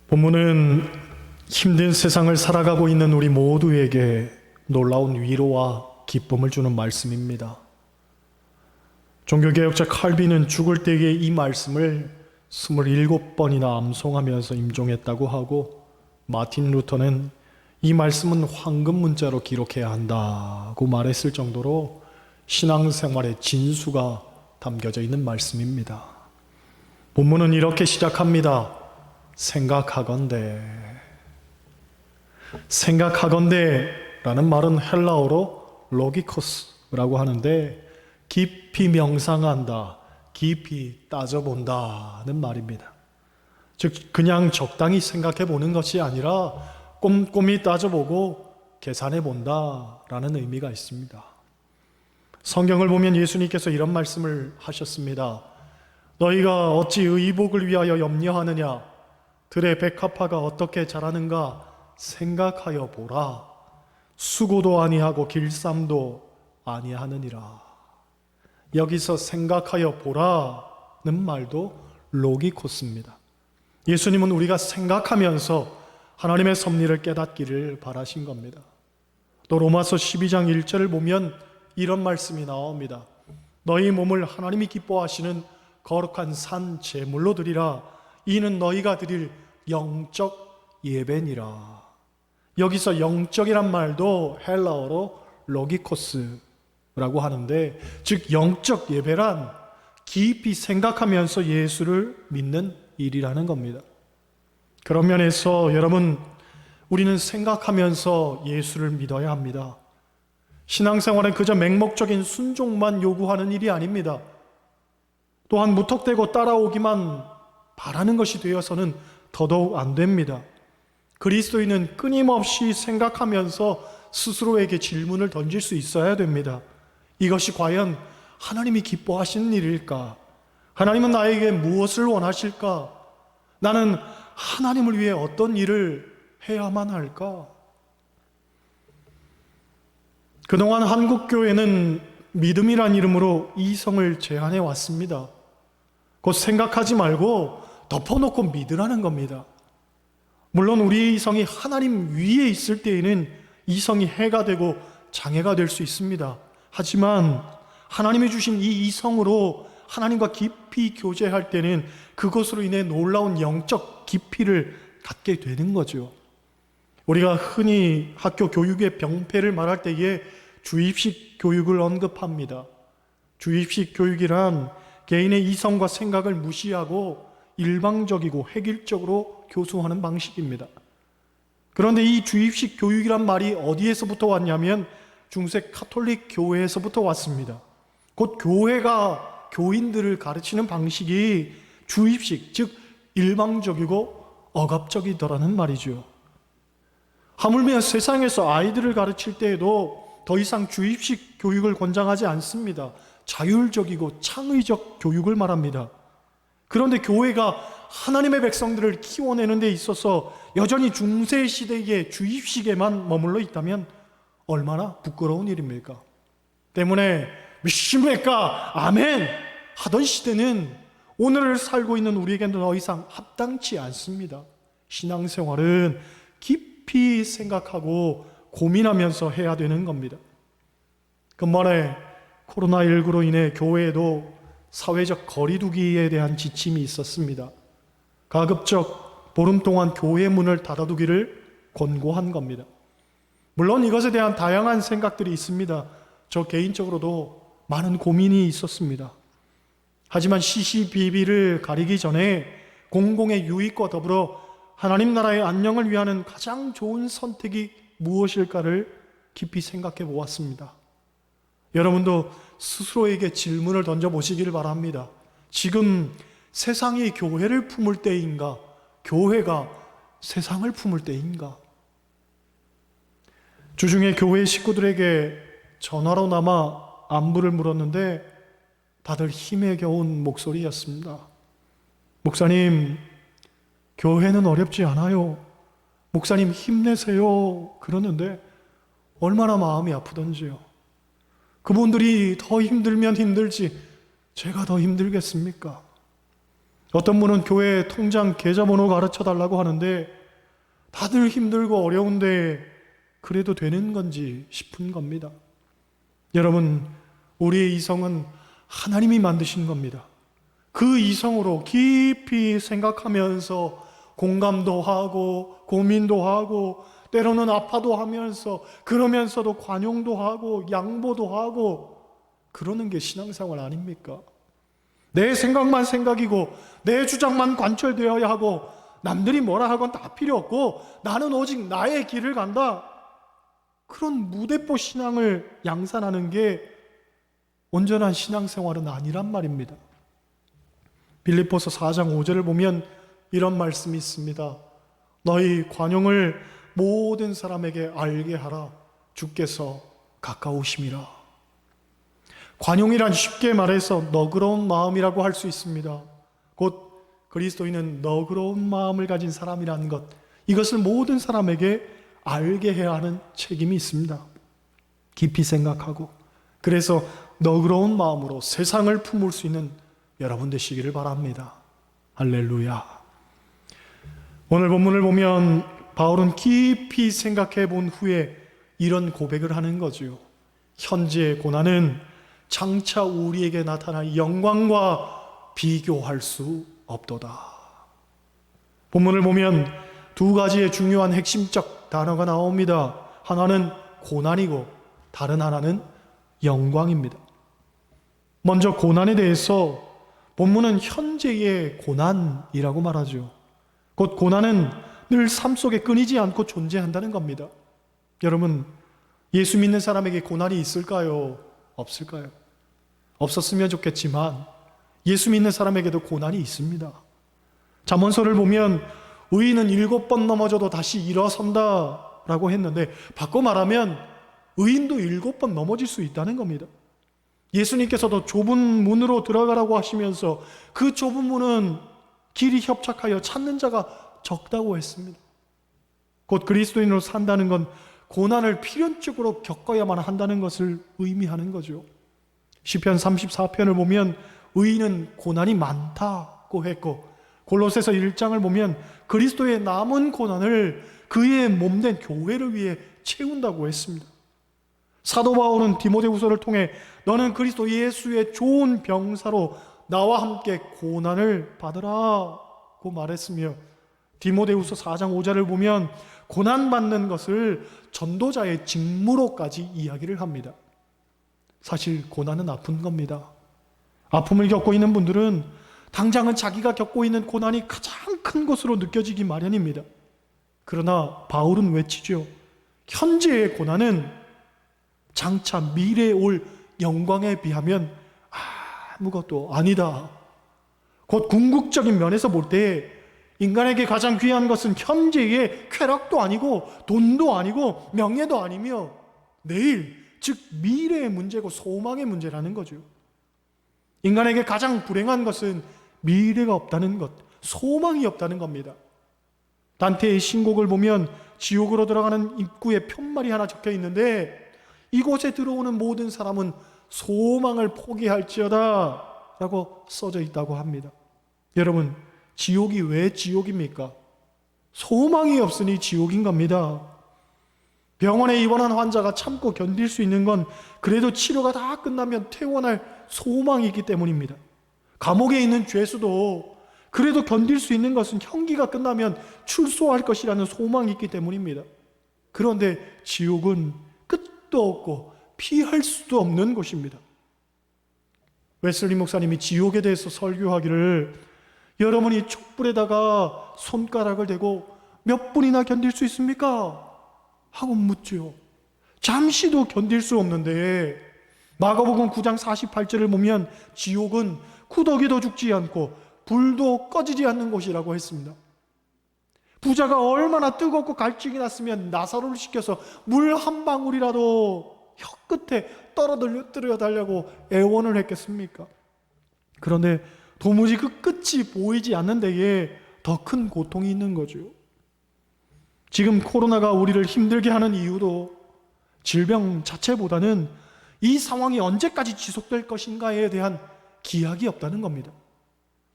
본문은 힘든 세상을 살아가고 있는 우리 모두에게 놀라운 위로와 기쁨을 주는 말씀입니다. 종교개혁자 칼빈은 죽을 때에 이 말씀을 27번이나 암송하면서 임종했다고 하고, 마틴 루터는 이 말씀은 황금 문자로 기록해야 한다고 말했을 정도로 신앙생활의 진수가 담겨져 있는 말씀입니다. 본문은 이렇게 시작합니다. 생각하건대. 생각하건대라는 말은 헬라어로 로기코스라고 하는데, 깊이 명상한다, 깊이 따져본다는 말입니다. 즉 그냥 적당히 생각해 보는 것이 아니라 꼼꼼히 따져보고 계산해 본다라는 의미가 있습니다. 성경을 보면 예수님께서 이런 말씀을 하셨습니다. 너희가 어찌 의복을 위하여 염려하느냐? 들의 백합화가 어떻게 자라는가 생각하여 보라. 수고도 아니하고 길쌈도 아니하느니라. 여기서 생각하여 보라는 말도 로기코스입니다. 예수님은 우리가 생각하면서 하나님의 섭리를 깨닫기를 바라신 겁니다. 또 로마서 12장 1절을 보면 이런 말씀이 나옵니다. 너희 몸을 하나님이 기뻐하시는 거룩한 산 제물로 드리라. 이는 너희가 드릴 영적 예배니라. 여기서 영적이란 말도 헬라어로 로기코스라고 하는데, 즉 영적 예배란 깊이 생각하면서 예수를 믿는 일이라는 겁니다. 그런 면에서 여러분, 우리는 생각하면서 예수를 믿어야 합니다. 신앙생활은 그저 맹목적인 순종만 요구하는 일이 아닙니다. 또한 무턱대고 따라오기만 바라는 것이 되어서는 더더욱 안 됩니다. 그리스도인은 끊임없이 생각하면서 스스로에게 질문을 던질 수 있어야 됩니다. 이것이 과연 하나님이 기뻐하시는 일일까? 하나님은 나에게 무엇을 원하실까? 나는 하나님을 위해 어떤 일을 해야만 할까? 그동안 한국교회는 믿음이란 이름으로 이성을 제한해 왔습니다. 곧 생각하지 말고 덮어놓고 믿으라는 겁니다. 물론 우리의 이성이 하나님 위에 있을 때에는 이성이 해가 되고 장애가 될 수 있습니다. 하지만 하나님이 주신 이 이성으로 하나님과 깊이 교제할 때는 그것으로 인해 놀라운 영적 깊이를 갖게 되는 거죠. 우리가 흔히 학교 교육의 병폐를 말할 때에 주입식 교육을 언급합니다. 주입식 교육이란 개인의 이성과 생각을 무시하고 일방적이고 획일적으로 교수하는 방식입니다. 그런데 이 주입식 교육이란 말이 어디에서부터 왔냐면 중세 카톨릭 교회에서부터 왔습니다. 곧 교회가 교인들을 가르치는 방식이 주입식, 즉 일방적이고 억압적이더라는 말이죠. 하물며 세상에서 아이들을 가르칠 때에도 더 이상 주입식 교육을 권장하지 않습니다. 자율적이고 창의적 교육을 말합니다. 그런데 교회가 하나님의 백성들을 키워내는 데 있어서 여전히 중세 시대의 주입식에만 머물러 있다면 얼마나 부끄러운 일입니까? 때문에 믿습니까? 아멘! 하던 시대는 오늘을 살고 있는 우리에게는 더 이상 합당치 않습니다. 신앙생활은 깊이 생각하고 고민하면서 해야 되는 겁니다. 근본에 코로나19로 인해 교회에도 사회적 거리두기에 대한 지침이 있었습니다. 가급적 보름 동안 교회 문을 닫아두기를 권고한 겁니다. 물론 이것에 대한 다양한 생각들이 있습니다. 저 개인적으로도 많은 고민이 있었습니다. 하지만 시시비비를 가리기 전에 공공의 유익과 더불어 하나님 나라의 안녕을 위하는 가장 좋은 선택이 무엇일까를 깊이 생각해 보았습니다. 여러분도 스스로에게 질문을 던져보시기를 바랍니다. 지금 세상이 교회를 품을 때인가? 교회가 세상을 품을 때인가? 주중에 교회 식구들에게 전화로나마 안부를 물었는데 다들 힘에 겨운 목소리였습니다. 목사님, 교회는 어렵지 않아요. 목사님 힘내세요. 그러는데 얼마나 마음이 아프던지요. 그분들이 더 힘들면 힘들지 제가 더 힘들겠습니까? 어떤 분은 교회 통장 계좌번호 가르쳐 달라고 하는데 다들 힘들고 어려운데 그래도 되는 건지 싶은 겁니다. 여러분, 우리의 이성은 하나님이 만드신 겁니다. 그 이성으로 깊이 생각하면서 공감도 하고 고민도 하고 때로는 아파도 하면서 그러면서도 관용도 하고 양보도 하고 그러는 게 신앙생활 아닙니까? 내 생각만 생각이고 내 주장만 관철되어야 하고 남들이 뭐라 하건 다 필요 없고 나는 오직 나의 길을 간다. 그런 무대포 신앙을 양산하는 게 온전한 신앙생활은 아니란 말입니다. 빌립보서 4장 5절을 보면 이런 말씀이 있습니다. 너희 관용을 모든 사람에게 알게 하라. 주께서 가까우심이라. 관용이란 쉽게 말해서 너그러운 마음이라고 할 수 있습니다. 곧 그리스도인은 너그러운 마음을 가진 사람이라는 것, 이것을 모든 사람에게 알게 해야 하는 책임이 있습니다. 깊이 생각하고 그래서 너그러운 마음으로 세상을 품을 수 있는 여러분 되시기를 바랍니다. 할렐루야. 오늘 본문을 보면 바울은 깊이 생각해 본 후에 이런 고백을 하는 거죠. 현재의 고난은 장차 우리에게 나타날 영광과 비교할 수 없도다. 본문을 보면 두 가지의 중요한 핵심적 단어가 나옵니다. 하나는 고난이고 다른 하나는 영광입니다. 먼저 고난에 대해서 본문은 현재의 고난이라고 말하죠. 곧 고난은 늘 삶 속에 끊이지 않고 존재한다는 겁니다. 여러분, 예수 믿는 사람에게 고난이 있을까요? 없을까요? 없었으면 좋겠지만 예수 믿는 사람에게도 고난이 있습니다. 잠언서를 보면 의인은 7번 넘어져도 다시 일어선다 라고 했는데 바꿔 말하면 의인도 7번 넘어질 수 있다는 겁니다. 예수님께서도 좁은 문으로 들어가라고 하시면서 그 좁은 문은 길이 협착하여 찾는 자가 적다고 했습니다. 곧 그리스도인으로 산다는 건 고난을 필연적으로 겪어야만 한다는 것을 의미하는 거죠. 시편 34편을 보면 의인은 고난이 많다고 했고 골로새서 1장을 보면 그리스도의 남은 고난을 그의 몸된 교회를 위해 채운다고 했습니다. 사도 바울은 디모데후서를 통해 너는 그리스도 예수의 좋은 병사로 나와 함께 고난을 받으라고 말했으며 디모데후서 4장 5절을 보면 고난받는 것을 전도자의 직무로까지 이야기를 합니다. 사실 고난은 아픈 겁니다. 아픔을 겪고 있는 분들은 당장은 자기가 겪고 있는 고난이 가장 큰 것으로 느껴지기 마련입니다. 그러나 바울은 외치죠. 현재의 고난은 장차 미래에 올 영광에 비하면 아무것도 아니다. 곧 궁극적인 면에서 볼 때 인간에게 가장 귀한 것은 현재의 쾌락도 아니고 돈도 아니고 명예도 아니며 내일, 즉 미래의 문제고 소망의 문제라는 거죠. 인간에게 가장 불행한 것은 미래가 없다는 것, 소망이 없다는 겁니다. 단테의 신곡을 보면 지옥으로 들어가는 입구에 편말이 하나 적혀 있는데 이곳에 들어오는 모든 사람은 소망을 포기할지어다 라고 써져 있다고 합니다. 여러분, 지옥이 왜 지옥입니까? 소망이 없으니 지옥인 겁니다. 병원에 입원한 환자가 참고 견딜 수 있는 건 그래도 치료가 다 끝나면 퇴원할 소망이 있기 때문입니다. 감옥에 있는 죄수도 그래도 견딜 수 있는 것은 형기가 끝나면 출소할 것이라는 소망이 있기 때문입니다. 그런데 지옥은 끝도 없고 피할 수도 없는 곳입니다. 웨슬리 목사님이 지옥에 대해서 설교하기를 여러분이 촛불에다가 손가락을 대고 몇 분이나 견딜 수 있습니까? 하고 묻죠. 잠시도 견딜 수 없는데 마가복음 9장 48절을 보면 지옥은 구더기도 죽지 않고 불도 꺼지지 않는 곳이라고 했습니다. 부자가 얼마나 뜨겁고 갈증이 났으면 나사로를 시켜서 물 한 방울이라도 혀 끝에 떨어뜨려 달라고 애원을 했겠습니까? 그런데 도무지 그 끝이 보이지 않는 데에 더 큰 고통이 있는 거죠. 지금 코로나가 우리를 힘들게 하는 이유도 질병 자체보다는 이 상황이 언제까지 지속될 것인가에 대한 기약이 없다는 겁니다.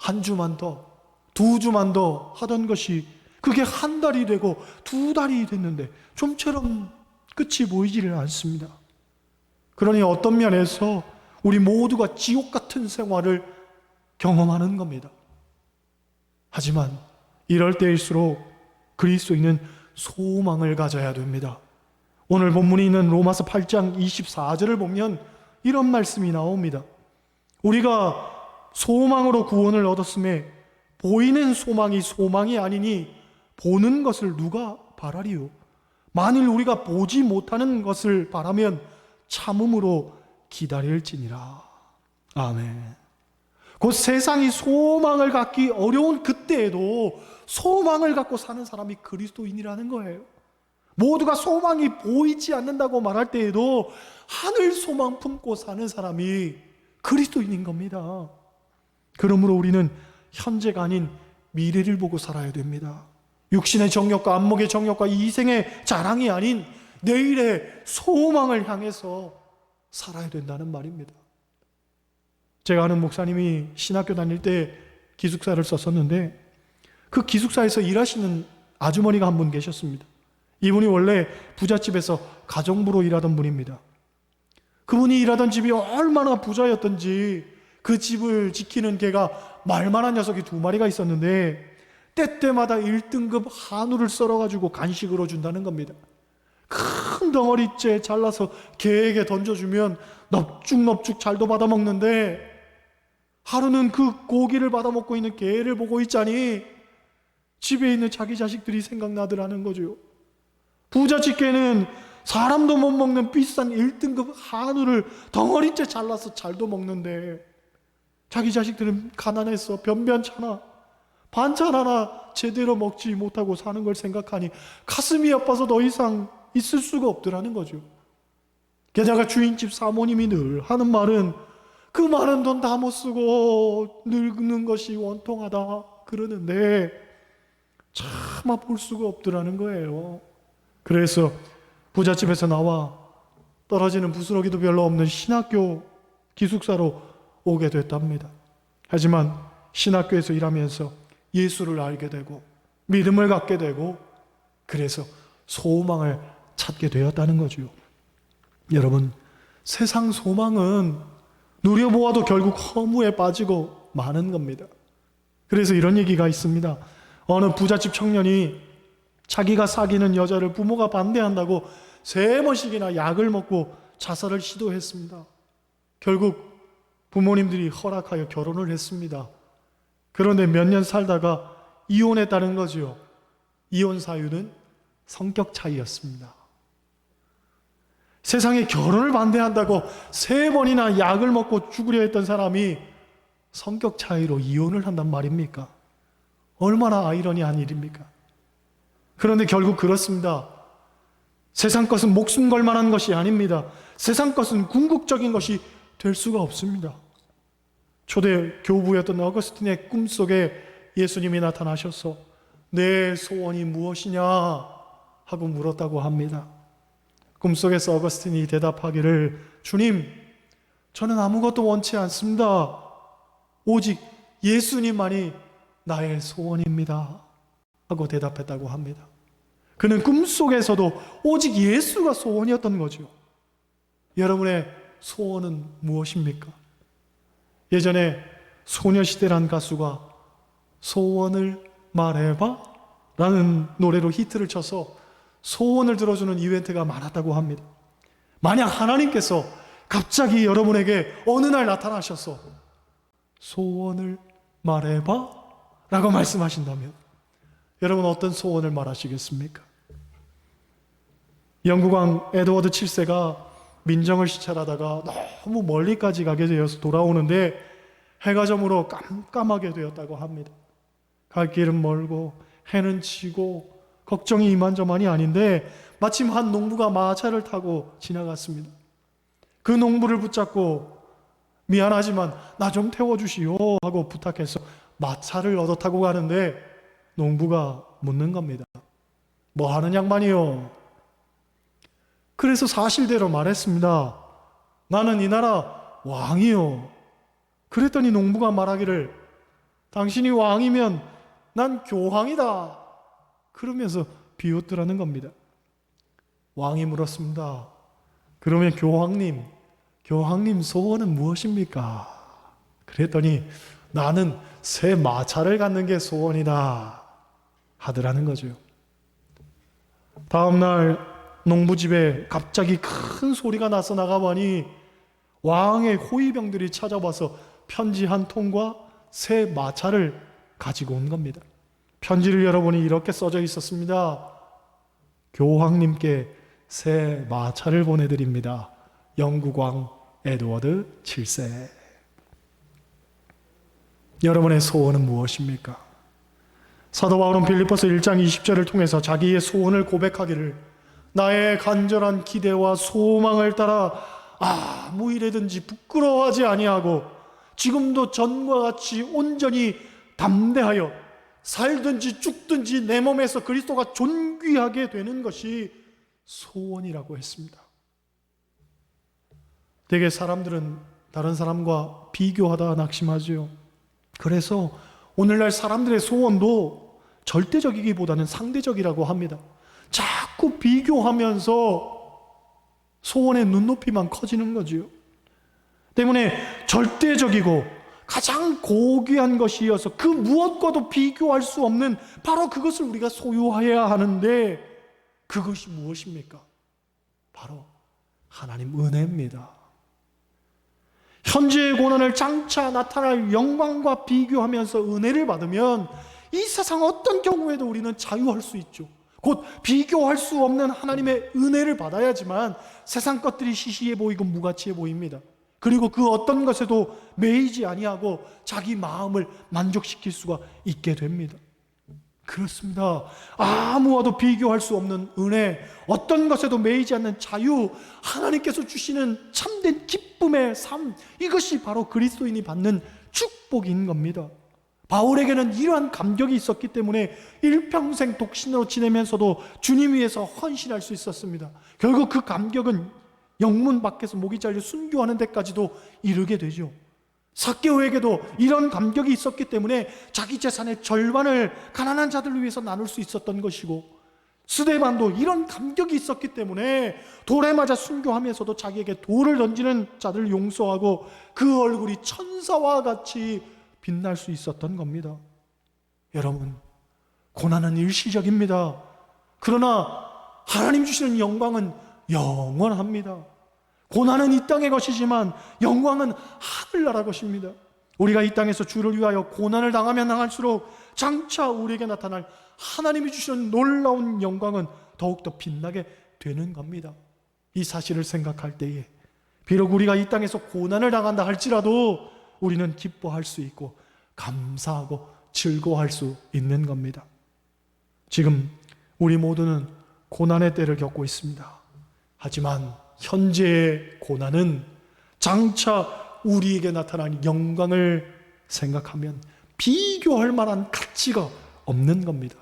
한 주만 더, 두 주만 더 하던 것이 그게 한 달이 되고 두 달이 됐는데 좀처럼 끝이 보이지를 않습니다. 그러니 어떤 면에서 우리 모두가 지옥 같은 생활을 경험하는 겁니다. 하지만 이럴 때일수록 그리스도인은 소망을 가져야 됩니다. 오늘 본문이 있는 로마서 8장 24절을 보면 이런 말씀이 나옵니다. 우리가 소망으로 구원을 얻었음에 보이는 소망이 소망이 아니니 보는 것을 누가 바라리요? 만일 우리가 보지 못하는 것을 바라면 참음으로 기다릴지니라. 아멘. 곧 세상이 소망을 갖기 어려운 그때에도 소망을 갖고 사는 사람이 그리스도인이라는 거예요. 모두가 소망이 보이지 않는다고 말할 때에도 하늘 소망 품고 사는 사람이 그리스도인인 겁니다. 그러므로 우리는 현재가 아닌 미래를 보고 살아야 됩니다. 육신의 정욕과 안목의 정욕과 이생의 자랑이 아닌 내일의 소망을 향해서 살아야 된다는 말입니다. 제가 아는 목사님이 신학교 다닐 때 기숙사를 썼었는데 그 기숙사에서 일하시는 아주머니가 한 분 계셨습니다. 이분이 원래 부잣집에서 가정부로 일하던 분입니다. 그분이 일하던 집이 얼마나 부자였던지 그 집을 지키는 개가 말만한 녀석이 2마리가 있었는데 때때마다 1등급 한우를 썰어가지고 간식으로 준다는 겁니다. 큰 덩어리째 잘라서 개에게 던져주면 넙죽넙죽 잘도 받아먹는데 하루는 그 고기를 받아먹고 있는 개를 보고 있자니 집에 있는 자기 자식들이 생각나더라는 거죠. 부잣집 개는 사람도 못 먹는 비싼 1등급 한우를 덩어리째 잘라서 잘도 먹는데 자기 자식들은 가난해서 변변찮아 반찬 하나 제대로 먹지 못하고 사는 걸 생각하니 가슴이 아파서 더 이상 있을 수가 없더라는 거죠. 게다가 주인집 사모님이 늘 하는 말은 그 많은 돈 다 못 쓰고 늙는 것이 원통하다 그러는데 차마 볼 수가 없더라는 거예요. 그래서 부잣집에서 나와 떨어지는 부스러기도 별로 없는 신학교 기숙사로 오게 됐답니다. 하지만 신학교에서 일하면서 예수를 알게 되고 믿음을 갖게 되고 그래서 소망을 찾게 되었다는 거죠. 여러분, 세상 소망은 누려보아도 결국 허무에 빠지고 마는 겁니다. 그래서 이런 얘기가 있습니다. 어느 부잣집 청년이 자기가 사귀는 여자를 부모가 반대한다고 3번씩이나 약을 먹고 자살을 시도했습니다. 결국 부모님들이 허락하여 결혼을 했습니다. 그런데 몇 년 살다가 이혼했다는 거죠. 이혼 사유는 성격 차이였습니다. 세상에 결혼을 반대한다고 3번이나 약을 먹고 죽으려 했던 사람이 성격 차이로 이혼을 한단 말입니까? 얼마나 아이러니한 일입니까? 그런데 결국 그렇습니다. 세상 것은 목숨 걸 만한 것이 아닙니다. 세상 것은 궁극적인 것이 될 수가 없습니다. 초대 교부였던 어거스틴의 꿈속에 예수님이 나타나셔서 내 소원이 무엇이냐 하고 물었다고 합니다. 꿈속에서 어거스틴이 대답하기를 주님, 저는 아무것도 원치 않습니다. 오직 예수님만이 나의 소원입니다 하고 대답했다고 합니다. 그는 꿈속에서도 오직 예수가 소원이었던 거죠. 여러분의 소원은 무엇입니까? 예전에 소녀시대란 가수가 소원을 말해봐 라는 노래로 히트를 쳐서 소원을 들어주는 이벤트가 많았다고 합니다. 만약 하나님께서 갑자기 여러분에게 어느 날 나타나셔서 소원을 말해봐 라고 말씀하신다면 여러분 어떤 소원을 말하시겠습니까? 영국왕 에드워드 7세가 민정을 시찰하다가 너무 멀리까지 가게 되어서 돌아오는데 해가 저물어 깜깜하게 되었다고 합니다. 갈 길은 멀고 해는 지고 걱정이 이만저만이 아닌데 마침 한 농부가 마차를 타고 지나갔습니다. 그 농부를 붙잡고 미안하지만 나 좀 태워주시오 하고 부탁해서 마차를 얻어 타고 가는데 농부가 묻는 겁니다. 뭐 하는 양반이요? 그래서 사실대로 말했습니다. 나는 이 나라 왕이요. 그랬더니 농부가 말하기를 당신이 왕이면 난 교황이다. 그러면서 비웃더라는 겁니다. 왕이 물었습니다. 그러면 교황님 소원은 무엇입니까? 그랬더니 나는 새 마차를 갖는 게 소원이다 하더라는 거죠. 다음날 농부집에 갑자기 큰 소리가 나서 나가보니 왕의 호위병들이 찾아와서 편지 한 통과 새 마차를 가지고 온 겁니다. 편지를 열어보니 이렇게 써져 있었습니다. 교황님께 새 마차를 보내드립니다. 영국 왕 에드워드 7세. 여러분의 소원은 무엇입니까? 사도 바울은 빌립보서 1장 20절을 통해서 자기의 소원을 고백하기를 나의 간절한 기대와 소망을 따라 아무 일에든지 부끄러워하지 아니하고 지금도 전과 같이 온전히 담대하여 살든지 죽든지 내 몸에서 그리스도가 존귀하게 되는 것이 소원이라고 했습니다. 대개 사람들은 다른 사람과 비교하다 낙심하죠. 그래서 오늘날 사람들의 소원도 절대적이기보다는 상대적이라고 합니다. 자꾸 비교하면서 소원의 눈높이만 커지는 거지요. 때문에 절대적이고 가장 고귀한 것이어서 그 무엇과도 비교할 수 없는 바로 그것을 우리가 소유해야 하는데 그것이 무엇입니까? 바로 하나님 은혜입니다. 현재의 고난을 장차 나타날 영광과 비교하면서 은혜를 받으면 이 세상 어떤 경우에도 우리는 자유할 수 있죠. 곧 비교할 수 없는 하나님의 은혜를 받아야지만 세상 것들이 시시해 보이고 무가치해 보입니다. 그리고 그 어떤 것에도 매이지 아니하고 자기 마음을 만족시킬 수가 있게 됩니다. 그렇습니다. 아무와도 비교할 수 없는 은혜, 어떤 것에도 매이지 않는 자유, 하나님께서 주시는 참된 기쁨의 삶, 이것이 바로 그리스도인이 받는 축복인 겁니다. 바울에게는 이러한 감격이 있었기 때문에 일평생 독신으로 지내면서도 주님 위해서 헌신할 수 있었습니다. 결국 그 감격은 영문 밖에서 목이 잘려 순교하는 데까지도 이르게 되죠. 삭개오에게도 이런 감격이 있었기 때문에 자기 재산의 절반을 가난한 자들을 위해서 나눌 수 있었던 것이고, 스데반도 이런 감격이 있었기 때문에 돌에 맞아 순교하면서도 자기에게 돌을 던지는 자들을 용서하고 그 얼굴이 천사와 같이 빛날 수 있었던 겁니다. 여러분, 고난은 일시적입니다. 그러나 하나님 주시는 영광은 영원합니다. 고난은 이 땅의 것이지만 영광은 하늘나라 것입니다. 우리가 이 땅에서 주를 위하여 고난을 당하면 당할수록 장차 우리에게 나타날 하나님이 주시는 놀라운 영광은 더욱더 빛나게 되는 겁니다. 이 사실을 생각할 때에 비록 우리가 이 땅에서 고난을 당한다 할지라도 우리는 기뻐할 수 있고 감사하고 즐거워할 수 있는 겁니다. 지금 우리 모두는 고난의 때를 겪고 있습니다. 하지만 현재의 고난은 장차 우리에게 나타날 영광을 생각하면 비교할 만한 가치가 없는 겁니다.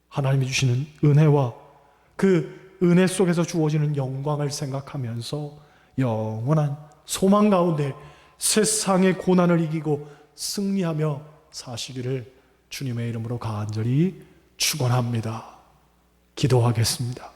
하나님이 주시는 은혜와 그 은혜 속에서 주어지는 영광을 생각하면서 영원한 소망 가운데 세상의 고난을 이기고 승리하며 사시기를 주님의 이름으로 간절히 축원합니다. 기도하겠습니다.